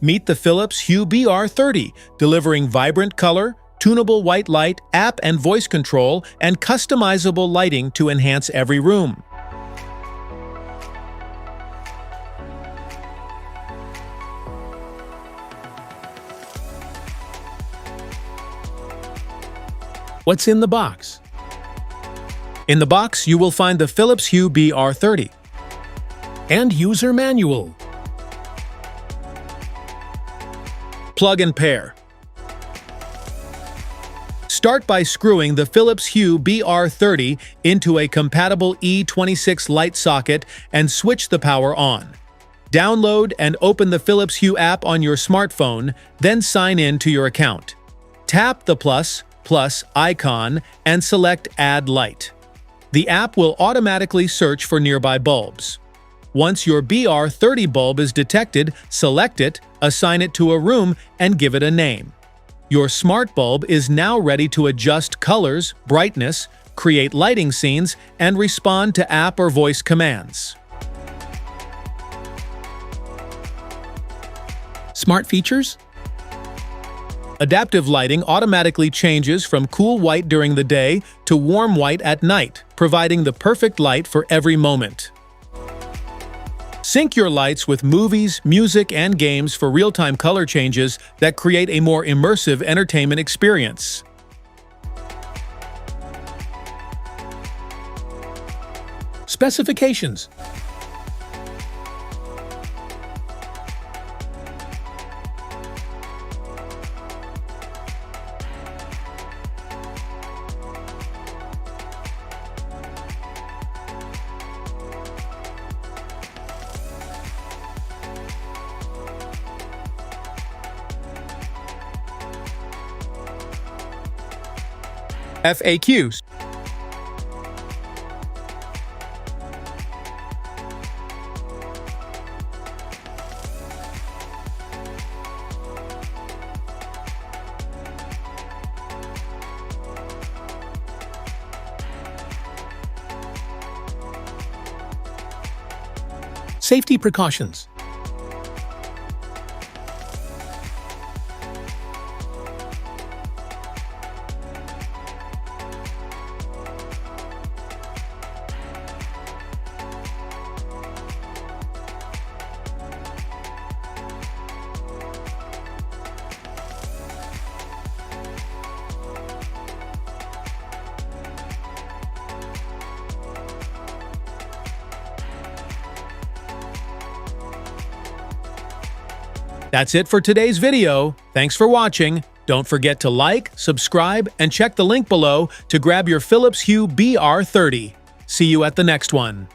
Meet the Philips Hue BR30, delivering vibrant color, tunable white light, app and voice control, and customizable lighting to enhance every room. What's in the box? In the box, you will find the Philips Hue BR30 and user manual. Plug and pair. Start by screwing the Philips Hue BR30 into a compatible E26 light socket and switch the power on. Download and open the Philips Hue app on your smartphone, then sign in to your account. Tap the plus icon and select Add Light. The app will automatically search for nearby bulbs. Once your BR30 bulb is detected, select it, assign it to a room, and give it a name. Your smart bulb is now ready to adjust colors, brightness, create lighting scenes, and respond to app or voice commands. Smart features? Adaptive lighting automatically changes from cool white during the day to warm white at night, providing the perfect light for every moment. Sync your lights with movies, music, and games for real-time color changes that create a more immersive entertainment experience. Specifications. FAQs. Safety precautions. That's it for today's video. Thanks for watching. Don't forget to like, subscribe, and check the link below to grab your Philips Hue BR30. See you at the next one.